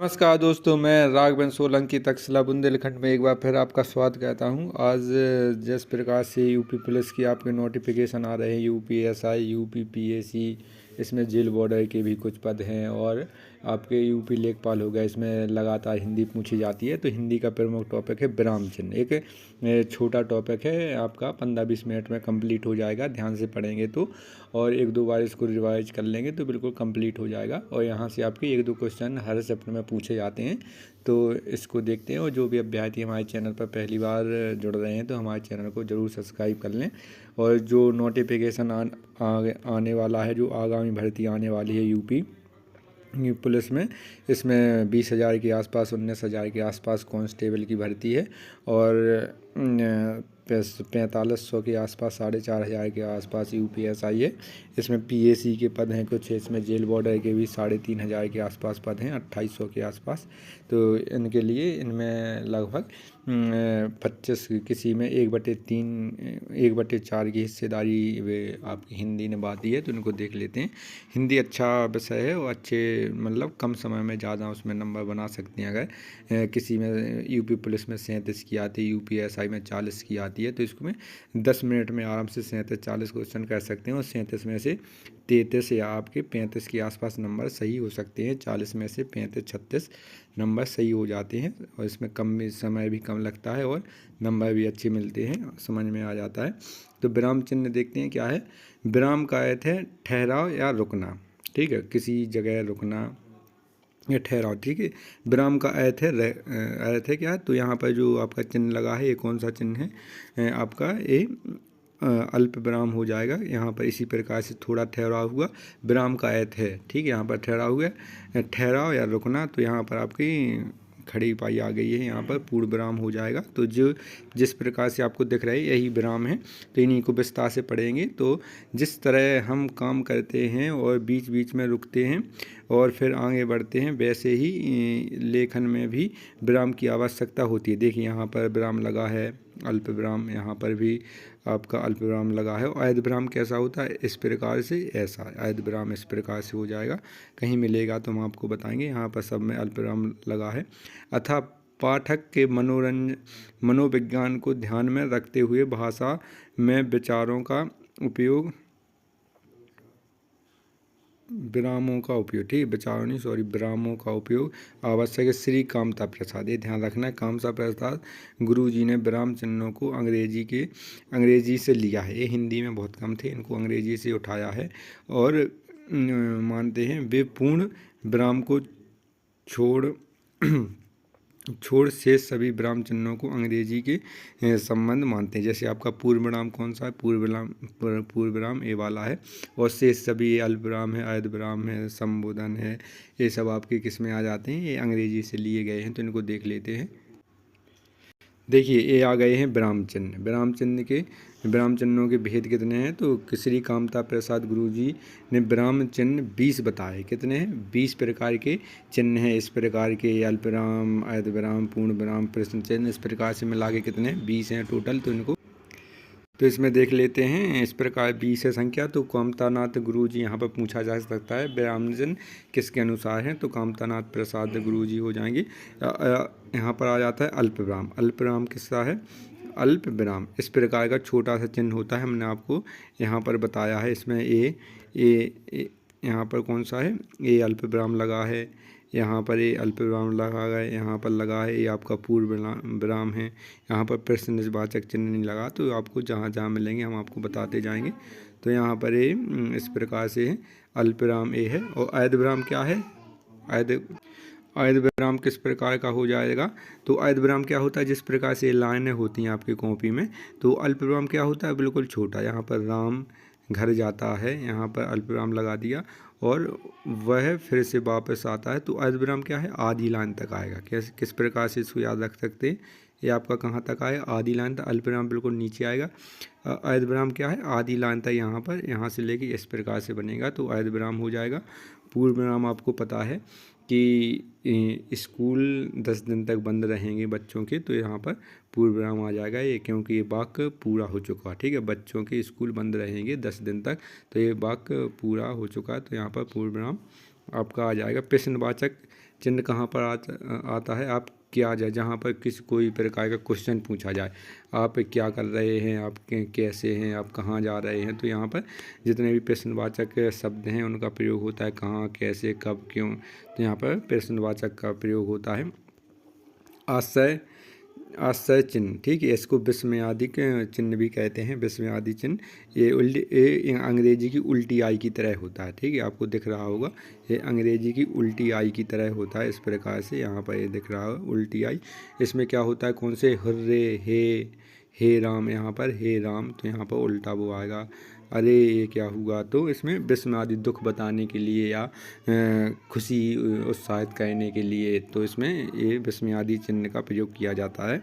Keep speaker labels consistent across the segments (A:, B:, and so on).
A: नमस्कार दोस्तों, मैं राघवेंद्र सोलंकी तक्षशिला बुंदेलखंड में एक बार फिर आपका स्वागत करता हूं। आज जिस प्रकार से यूपी पुलिस की आपके नोटिफिकेशन आ रहे हैं, यूपीएसआई, यूपी पीएसी, इसमें जेल बॉर्डर के भी कुछ पद हैं और आपके यूपी लेखपाल हो गए, इसमें लगातार हिंदी पूछी जाती है। तो हिंदी का प्रमुख टॉपिक है विराम चिन्ह। एक छोटा टॉपिक है, आपका 15-20 मिनट में कंप्लीट हो जाएगा, ध्यान से पढ़ेंगे तो, और एक दो बार इसको रिवाइज कर लेंगे तो बिल्कुल कंप्लीट हो जाएगा। और यहाँ से आपके एक दो क्वेश्चन हर चैप्टर में पूछे जाते हैं, तो इसको देखते हैं। और जो भी अभ्यर्थी हमारे चैनल पर पहली बार जुड़ रहे हैं तो हमारे चैनल को ज़रूर सब्सक्राइब कर लें। और जो नोटिफिकेशन आने वाला है, जो आगामी भर्ती आने वाली है यूपी पुलिस में, इसमें 20,000 के आसपास, 19,000 के आसपास कांस्टेबल की भर्ती है और 4500 के आसपास, 4,500 के आसपास यूपीएसआई है। इसमें पीएसी के पद हैं कुछ, इसमें जेल बॉर्डर के भी 3,500 के आसपास पद हैं, 2,800 के आसपास। तो इनके लिए इनमें लगभग 25, किसी में 1/3, 1/4 की हिस्सेदारी वे आपकी हिंदी ने बाती है, तो इनको देख लेते हैं। हिंदी अच्छा विषय है और अच्छे, मतलब कम समय में ज़्यादा उसमें नंबर बना सकते हैं। अगर किसी में यूपी पुलिस में 37 की आती है, यूपीएसआई में 40 की आती है, तो इसको में 10 मिनट में आराम से 37-40 क्वेश्चन कर सकते हैं। और 37 में से 33 या आपके 35 के आसपास नंबर सही हो सकते हैं, 40 में से 35-36 नंबर सही हो जाते हैं। और इसमें कम भी समय भी कम लगता है और नंबर भी अच्छे मिलते हैं, समझ में आ जाता है। तो विराम चिन्ह देखते हैं क्या है। विराम का अर्थ है ठहराव या रुकना, ठीक है, किसी जगह रुकना या ठहराव, ठीक है। विराम का अर्थ है क्या है, तो यहाँ पर जो आपका चिन्ह लगा है, ये कौन सा चिन्ह है, आपका ये अल्प विराम हो जाएगा। यहाँ पर इसी प्रकार से थोड़ा ठहराव हुआ, विराम का अर्थ है, ठीक है। यहाँ पर ठहराव हुआ, ठहराव या रुकना, तो यहाँ पर आपकी खड़ी पाई आ गई है, यहाँ पर पूर्ण विराम हो जाएगा। तो जो जिस प्रकार से आपको दिख रहा है यही विराम है, तो इन्हीं को विस्तार से पढ़ेंगे। तो जिस तरह हम काम करते हैं और बीच बीच में रुकते हैं और फिर आगे बढ़ते हैं, वैसे ही लेखन में भी विराम की आवश्यकता होती है। देखिए यहाँ पर विराम लगा है, अल्प विराम, यहाँ पर भी आपका अल्प विराम लगा है। और अर्ध विराम कैसा होता है, इस प्रकार से, ऐसा अर्ध विराम इस प्रकार से हो जाएगा। कहीं मिलेगा तो हम आपको बताएंगे। यहाँ पर सब में अल्प विराम लगा है। अतः पाठक के मनोविज्ञान को ध्यान में रखते हुए भाषा में विचारों का उपयोग, विरामों का उपयोग, ठीक है, विचारों नहीं, सॉरी, विरामों का उपयोग आवश्यक है। श्री कामता प्रसाद, ये ध्यान रखना है, कामता प्रसाद गुरु जी ने विराम चिन्हों को अंग्रेजी से लिया है। ये हिंदी में बहुत कम थे, इनको अंग्रेजी से उठाया है। और मानते हैं वे पूर्ण विराम को छोड़ शेष सभी विराम चिन्हों को अंग्रेजी के संबंध मानते हैं। जैसे आपका पूर्ण विराम कौन सा है, पूर्ण विराम ये वाला है। और शेष सभी अल्प विराम है, अर्ध विराम है, संबोधन है, ये सब आपके किस में आ जाते हैं, ये अंग्रेजी से लिए गए हैं। तो इनको देख लेते हैं। देखिए ये आ गए हैं विराम चिन्ह। विराम चिन्हों के भेद कितने हैं, तो श्री कामता प्रसाद गुरु जी ने विराम चिन्ह 20 बताए। कितने हैं, 20 प्रकार के चिन्ह हैं। इस प्रकार के अल्प विराम, अर्ध विराम, पूर्ण विराम, प्रश्न चिन्ह, इस प्रकार से मिला के कितने 20 हैं टोटल। तो इसमें देख लेते हैं। इस प्रकार 20 है संख्या। तो कामतानाथ गुरु जी यहाँ पर पूछा जा सकता है विराम चिन्ह किसके अनुसार हैं, तो कामतानाथ प्रसाद गुरु जी हो जाएंगे। यहाँ पर आ जाता है अल्प विराम। अल्प विराम किसका है, अल्प विराम इस प्रकार का छोटा सा चिन्ह होता है, हमने आपको यहाँ पर बताया है। इसमें यहाँ पर कौन सा है, ये अल्प विराम लगा है, यहाँ पर ये अल्प विराम लगा है, यहाँ पर लगा है, ये आपका पूर्ण विराम है। यहाँ पर प्रश्नवाचक चिन्ह नहीं लगा, तो आपको जहाँ जहाँ मिलेंगे हम आपको बताते जाएंगे। तो यहाँ पर ये इस प्रकार से है, अल्प विराम ये है। और अर्ध विराम क्या है, अर्ध विराम किस प्रकार का हो जाएगा, तो अर्ध विराम क्या होता है, जिस प्रकार से लाइनें होती हैं आपकी कॉपी में, तो अल्प विराम क्या होता है, बिल्कुल छोटा। यहाँ पर राम घर जाता है, यहाँ पर अल्प विराम लगा दिया और वह फिर से वापस आता है, तो अर्ध विराम क्या है, आधी लाइन तक आएगा। किस प्रकार से इसको याद रख सकते हैं, ये आपका कहाँ तक आएगा, आधी लाइन तक। अल्प विराम बिल्कुल नीचे आएगा। अर्ध विराम क्या है, आधी लाइन तक, यहाँ पर, यहाँ से लेके इस प्रकार से बनेगा, तो अर्ध विराम हो जाएगा। पूर्ण विराम आपको पता है कि स्कूल 10 दिन तक बंद रहेंगे बच्चों के, तो यहाँ पर पूर्ण विराम आ जाएगा ये, क्योंकि ये वाक्य पूरा हो चुका, ठीक है। बच्चों के स्कूल बंद रहेंगे 10 दिन तक, तो ये वाक्य पूरा हो चुका है, तो यहाँ पर पूर्ण विराम आपका आ जाएगा। चिन्ह कहाँ पर आता है, आप क्या जाए, जहाँ पर कोई प्रकार का क्वेश्चन पूछा जाए, आप क्या कर रहे हैं, आप कैसे हैं, आप कहाँ जा रहे हैं, तो यहाँ पर जितने भी प्रश्नवाचक शब्द हैं उनका प्रयोग होता है, कहाँ, कैसे, कब, क्यों, तो यहाँ पर प्रश्नवाचक का प्रयोग होता है। आश्रय आश्रय चिन्ह, ठीक है, इसको विस्मयादि चिन्ह भी कहते हैं, विस्मयादि चिन्ह। ये अंग्रेजी की उल्टी आई की तरह होता है, ठीक है, आपको दिख रहा होगा, ये अंग्रेजी की उल्टी आई की तरह होता है, इस प्रकार से यहाँ पर ये दिख रहा है उल्टी आई। इसमें क्या होता है, कौन से, हुर्रे, हे राम, यहाँ पर हे राम, तो यहाँ पर उल्टा वो आएगा, अरे ये क्या हुआ, तो इसमें विस्मयादि दुख बताने के लिए या खुशी उत्साहित करने के लिए, तो इसमें ये विस्मयादि चिन्ह का प्रयोग किया जाता है।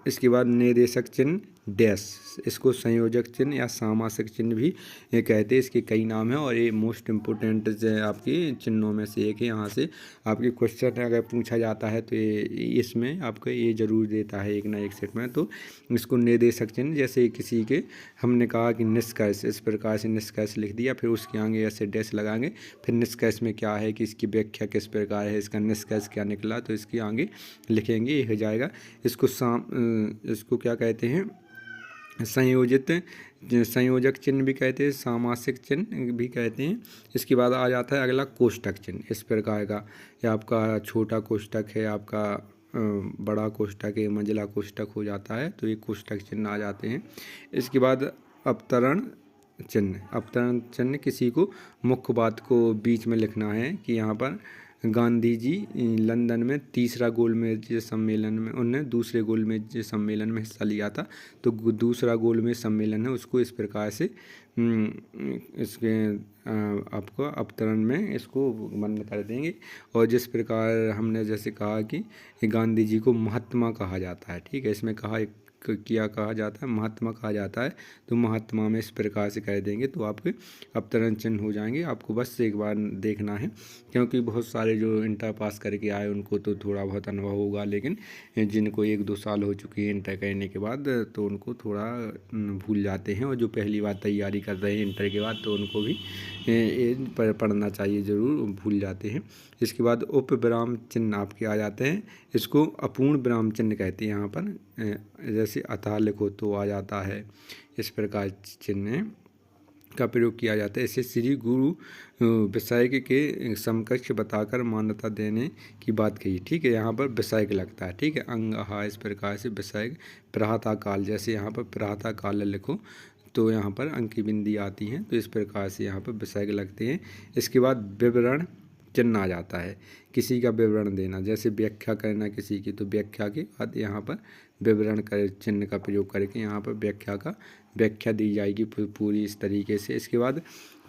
A: इसके बाद निर्देशक चिन्ह डैश, इसको संयोजक चिन्ह या सामासिक चिन्ह भी ये कहते हैं, इसके कई नाम हैं और ये मोस्ट इम्पोर्टेंट आपके चिन्हों में से एक है। यहाँ से आपके क्वेश्चन अगर पूछा जाता है तो ये इसमें आपको ये जरूर देता है एक ना एक सेट में। तो इसको निर्देशक चिन्ह, जैसे किसी के हमने कहा कि निष्कर्ष, इस प्रकार से निष्कर्ष लिख दिया, फिर उसके आगे ऐसे डैश लगाएंगे, फिर निष्कर्ष में क्या है कि इसकी व्याख्या किस प्रकार है, इसका निष्कर्ष क्या निकला, तो इसके आगे लिखेंगे, ये हो जाएगा। इसको क्या कहते हैं, संयोजक चिन्ह भी कहते हैं, सामासिक चिन्ह भी कहते हैं। इसके बाद आ जाता है अगला कोष्टक चिन्ह, इस प्रकार का, या आपका छोटा कोष्टक है, आपका बड़ा कोष्टक है, मंझला कोष्टक हो जाता है, तो ये कोष्टक चिन्ह आ जाते हैं। इसके बाद अवतरण चिन्ह, अवतरण चिन्ह किसी को मुख्य बात को बीच में लिखना है कि यहाँ पर गांधी जी लंदन में तीसरा गोलमेज सम्मेलन में, उन्होंने दूसरे गोलमेज सम्मेलन में हिस्सा लिया था, तो दूसरा गोलमेज सम्मेलन है उसको इस प्रकार से इसके आपको अवतरण में इसको बंद कर देंगे। और जिस प्रकार हमने जैसे कहा कि गांधी जी को महात्मा कहा जाता है, ठीक है, इसमें क्या कहा जाता है, महात्मा कहा जाता है, तो महात्मा में इस प्रकार से कह देंगे तो आपके अवतरण चिन्ह हो जाएंगे। आपको बस एक बार देखना है, क्योंकि बहुत सारे जो इंटर पास करके आए उनको तो थोड़ा बहुत अनुभव होगा, लेकिन जिनको 1-2 साल हो चुकी है इंटर करने के बाद तो उनको थोड़ा भूल जाते हैं, और जो पहली बार तैयारी कर रहे हैं इंटर के बाद तो उनको भी पढ़ना चाहिए, ज़रूर भूल जाते हैं। इसके बाद उप विराम चिन्ह आपके आ जाते हैं, इसको अपूर्ण विराम चिन्ह कहते हैं। यहाँ पर जैसे अतः लिखो तो आ जाता है, इस प्रकार चिन्ह का प्रयोग किया जाता है। इसे श्री गुरु विषय के समकक्ष बताकर मान्यता देने की बात कही, ठीक है, यहाँ पर विषय लगता है, ठीक है, अंग हा, इस प्रकार से विषय। प्रातः काल, जैसे यहाँ पर प्रातः काल लिखो तो यहाँ पर अंक की बिंदी आती हैं, तो इस प्रकार से यहाँ पर विषय लगते हैं। इसके बाद विवरण चिन्ह आ जाता है, किसी का विवरण देना, जैसे व्याख्या करना किसी की, तो व्याख्या के बाद यहाँ पर विवरण कर चिन्ह का प्रयोग करके यहाँ पर व्याख्या दी जाएगी पूरी इस तरीके से। इसके बाद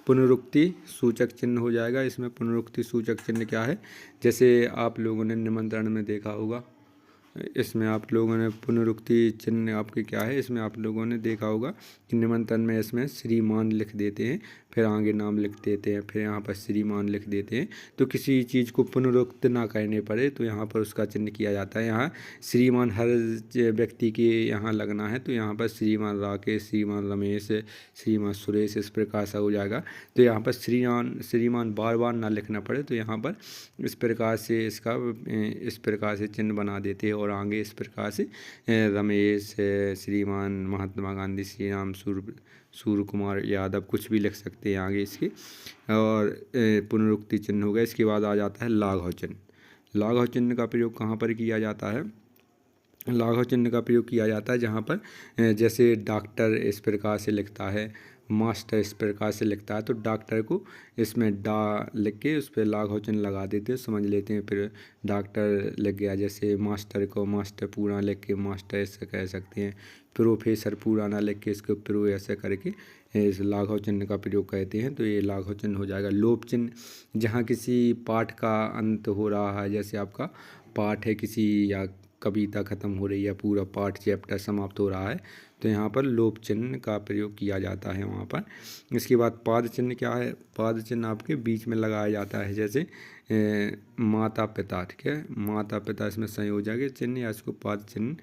A: पुनरुक्ति सूचक चिन्ह हो जाएगा। इसमें पुनरुक्ति सूचक चिन्ह क्या है, जैसे आप लोगों ने निमंत्रण में देखा होगा, इसमें आप लोगों ने पुनरुक्ति चिन्ह आपके क्या है, इसमें आप लोगों ने देखा होगा कि निमंत्रण में इसमें श्रीमान लिख देते हैं, फिर आगे नाम लिख देते हैं, फिर यहाँ पर श्रीमान लिख देते हैं, तो किसी चीज़ को पुनरुक्त ना करने पड़े तो यहाँ पर उसका चिन्ह किया जाता है। यहाँ श्रीमान हर व्यक्ति के यहाँ लगना है, तो यहाँ पर श्रीमान राकेश, श्रीमान रमेश, श्रीमान सुरेश, इस प्रकार से हो जाएगा। तो यहाँ पर श्रीमान बार बार ना लिखना पड़े, तो यहाँ पर इस प्रकार से इसका इस प्रकार से चिन्ह बना देते हैं, और आगे इस प्रकार से रमेश, श्रीमान महात्मा गांधी, श्री राम, सूर्य कुमार यादव, कुछ भी लिख सकते हैं आगे इसके, और पुनरुक्ति चिन्ह हो गया। इसके बाद आ जाता है लाघव चिन्ह। लाघव चिन्ह का प्रयोग कहाँ पर किया जाता है, लाघव चिन्ह का प्रयोग किया जाता है जहाँ पर जैसे डॉक्टर इस प्रकार से लिखता है, मास्टर इस प्रकार से लिखता है, तो डॉक्टर को इसमें डा लिख के उस पर लाघव चिन्ह लगा देते हैं, समझ लेते हैं, फिर डॉक्टर लिख गया। जैसे मास्टर को मास्टर पूरा लिख के मास्टर ऐसे कह सकते हैं, प्रोफेसर पूरा ना लिख के इसको प्रो ऐसे करके इस लाघव चिन्ह का प्रयोग कहते हैं, तो ये लाघव चिन्ह हो जाएगा। लोप चिन्ह, जहाँ किसी पाठ का अंत हो रहा है, जैसे आपका पाठ है किसी, या कविता खत्म हो रही है, पूरा पाठ चैप्टर समाप्त हो रहा है, तो यहाँ पर लोप चिन्ह का प्रयोग किया जाता है वहाँ पर। इसके बाद पाद चिन्ह क्या है, पाद चिन्ह आपके बीच में लगाया जाता है, जैसे माता पिता, ठीक है, माता पिता इसमें संयोजक चिन्ह, या इसको पाद चिन्ह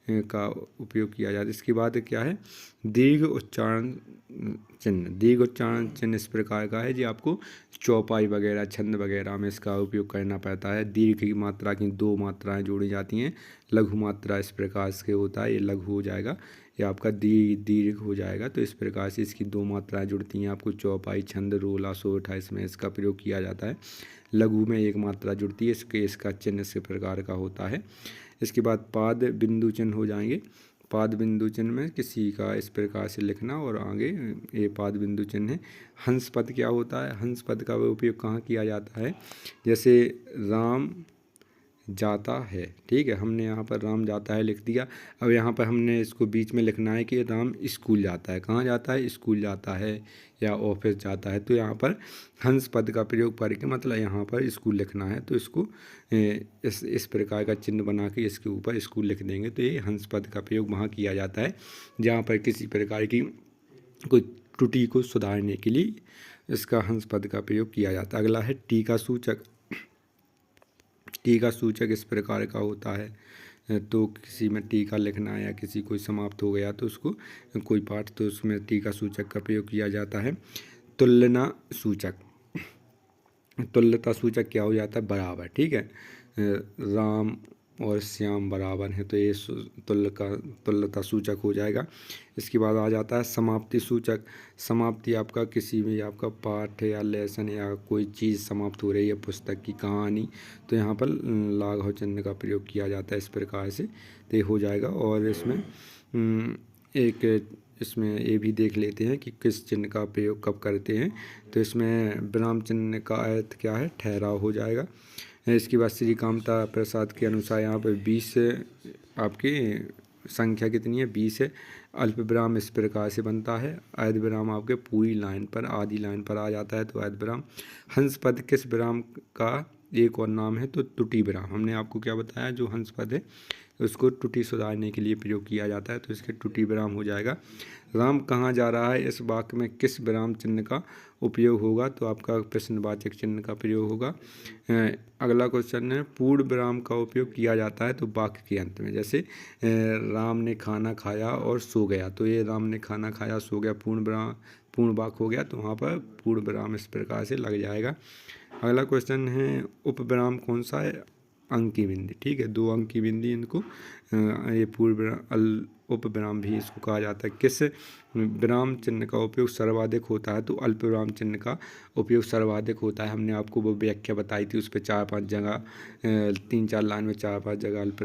A: का उपयोग किया जाता है। इसके बाद क्या है, दीर्घ उच्चारण चिन्ह। दीर्घ उच्चारण चिन्ह इस प्रकार का है जी, आपको चौपाई वगैरह छंद वगैरह में इसका उपयोग करना पड़ता है। दीर्घ की मात्रा की 2 मात्राएं जोड़ी जाती हैं। लघु मात्रा इस प्रकार से होता है, ये लघु हो जाएगा, ये आपका दीर्घ हो जाएगा। तो इस प्रकार से इसकी 2 मात्राएं जुड़ती हैं। आपको चौपाई छंद रोला सोरठा इसमें इसका प्रयोग किया जाता है। लघु में 1 मात्रा जुड़ती है, इसका चिन्ह इस प्रकार का होता है। इसके बाद पाद बिंदु चिन्ह हो जाएंगे। पाद बिंदु चिन्ह में किसी का इस प्रकार से लिखना और आगे ये पाद बिंदु चिन्ह है। हंस पद क्या होता है, हंस पद का उपयोग कहाँ किया जाता है, जैसे राम जाता है, ठीक है, हमने यहाँ पर राम जाता है लिख दिया। अब यहाँ पर हमने इसको बीच में लिखना है कि राम स्कूल जाता है। कहाँ जाता है, स्कूल जाता है या ऑफिस जाता है। तो यहाँ पर हंस पद का प्रयोग करके मतलब यहाँ पर स्कूल लिखना है, तो इसको इस प्रकार का चिन्ह बना के इसके ऊपर स्कूल लिख देंगे। तो ये हंस पद का प्रयोग वहाँ किया जाता है जहाँ पर किसी प्रकार की कोई त्रुटि को सुधारने के लिए इसका हंस पद का प्रयोग किया जाता है। अगला है टीका सूचक। टीका सूचक इस प्रकार का होता है, तो किसी में टीका लिखना है या किसी कोई समाप्त हो गया तो उसको कोई पाठ, तो उसमें टीका सूचक का प्रयोग किया जाता है। तुलना सूचक, तुल्यता सूचक क्या हो जाता है, बराबर, ठीक है, राम और श्याम बराबर हैं, तो ये तुल्यता सूचक हो जाएगा। इसके बाद आ जाता है समाप्ति सूचक। समाप्ति आपका किसी भी आपका पाठ या लेसन या कोई चीज़ समाप्त हो रही है, पुस्तक की कहानी, तो यहाँ पर लाघव चिन्ह का प्रयोग किया जाता है इस प्रकार से, तो ये हो जाएगा। और इसमें ये भी देख लेते हैं कि किस चिन्ह का प्रयोग कब करते हैं। तो इसमें विराम चिन्ह का अर्थ क्या है, ठहराव हो जाएगा। इसके बाद श्री कामता प्रसाद के अनुसार यहाँ पर 20 आपकी संख्या कितनी है, 20 है। अल्प विराम इस प्रकार से बनता है। अर्ध विराम आपके पूरी लाइन पर आधी लाइन पर आ जाता है, तो अर्ध विराम। हंस पद किस विराम का एक और नाम है, तो त्रुटि विराम। हमने आपको क्या बताया, जो हंस पद है उसको त्रुटि सुधारने के लिए प्रयोग किया जाता है, तो इसके त्रुटि विराम हो जाएगा। राम कहाँ जा रहा है, इस वाक्य में किस विराम चिन्ह का उपयोग होगा, तो आपका प्रश्नवाचक चिन्ह का प्रयोग होगा। अगला क्वेश्चन है पूर्ण विराम का उपयोग किया जाता है तो वाक्य के अंत में, जैसे राम ने खाना खाया और सो गया, तो ये राम ने खाना खाया सो गया पूर्ण विराम, पूर्ण वाक्य हो गया, तो वहाँ पर पूर्ण विराम इस प्रकार से लग जाएगा। अगला क्वेश्चन है उप विराम कौन सा है, अंक की बिंदी, ठीक है, 2 अंक की बिंदी इनको ये पूर्ण उप विराम भी इसको कहा जाता है। किस विराम चिन्ह का उपयोग सर्वाधिक होता है, तो अल्प विराम चिन्ह का उपयोग सर्वाधिक होता है। हमने आपको वो व्याख्या बताई थी, उस पर 4-5 जगह 3-4 लाइन में 4-5 जगह अल्प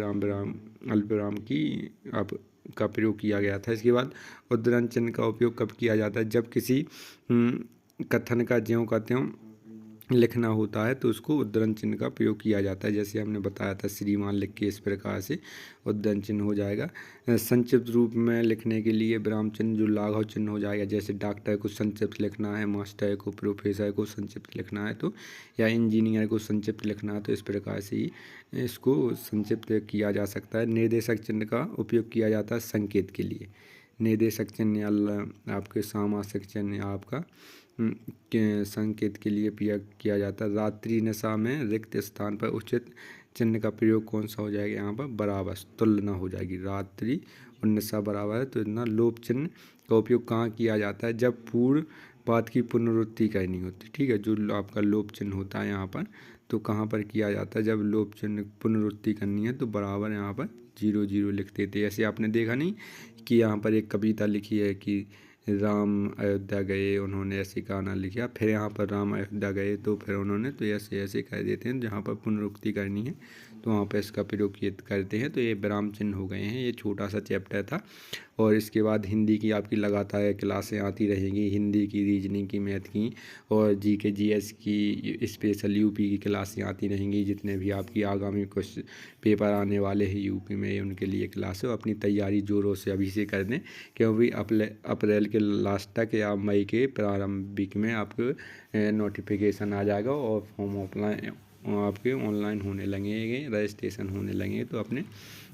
A: विराम की आप का प्रयोग किया गया था। इसके बाद उद्धरण चिन्ह का उपयोग कब किया जाता है, जब किसी कथन का ज्यों का त्यों लिखना होता है तो उसको उद्धरण चिन्ह का प्रयोग किया जाता है। जैसे हमने बताया था श्रीमान लिख के इस प्रकार से उद्धरण चिन्ह हो जाएगा। संक्षिप्त रूप में लिखने के लिए विराम चिन्ह जो लाघव चिन्ह हो जाएगा, जैसे डॉक्टर को संक्षिप्त लिखना है, मास्टर को प्रोफेसर को संक्षिप्त लिखना है, तो या इंजीनियर को संक्षिप्त लिखना है, तो इस प्रकार से ही इसको संक्षिप्त किया जा सकता है। निर्देशक चिन्ह का उपयोग किया जाता है संकेत के लिए। निर्देशक चिन्ह या आपके सामासिक चिन्ह या आपका के संकेत के लिए प्रयोग किया जाता है। रात्रि नशा में रिक्त स्थान पर उचित चिन्ह का प्रयोग कौन सा हो जाएगा, यहाँ पर बराबर तुलना हो जाएगी। रात्रि और नशा बराबर है, तो इतना लोप चिन्ह का उपयोग कहाँ किया जाता है, जब पूर्व बात की पुनरुक्ति करनी होती, ठीक है, जो आपका लोप चिन्ह होता है यहाँ पर, तो कहाँ पर किया जाता है, जब लोप चिन्ह पुनरुक्ति करनी है तो बराबर यहाँ पर 0-0 लिख देते हैं। ऐसे आपने देखा नहीं कि यहाँ पर एक कविता लिखी है कि राम अयोध्या गए, उन्होंने ऐसे गाना लिखा, फिर यहाँ पर राम अयोध्या गए तो फिर उन्होंने, तो ऐसे ऐसे कह देते हैं। जहाँ पर पुनरुक्ति करनी है तो वहाँ पर इसका प्रयोग करते हैं। तो ये विराम चिन्ह हो गए हैं। ये छोटा सा चैप्टर था। और इसके बाद हिंदी की आपकी लगातार क्लासें आती रहेंगी, हिंदी की, रीजनिंग की, मैथ की और जीके जीएस की, स्पेशल यूपी की क्लासें आती रहेंगी। जितने भी आपकी आगामी कुछ पेपर आने वाले हैं यूपी में, उनके लिए क्लास हो, अपनी तैयारी जोरों से अभी से कर दें, क्योंकि अप्रैल के लास्ट तक या मई के प्रारंभिक में आपको नोटिफिकेशन आ जाएगा और फॉर्म ऑफलाइन आपके ऑनलाइन होने लगेंगे, रजिस्ट्रेशन होने लगेंगे। तो अपने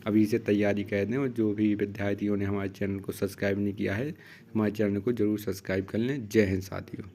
A: अभी से तैयारी कर दें। और जो भी विद्यार्थियों ने हमारे चैनल को सब्सक्राइब नहीं किया है, हमारे चैनल को ज़रूर सब्सक्राइब कर लें। जय हिंद साथियों।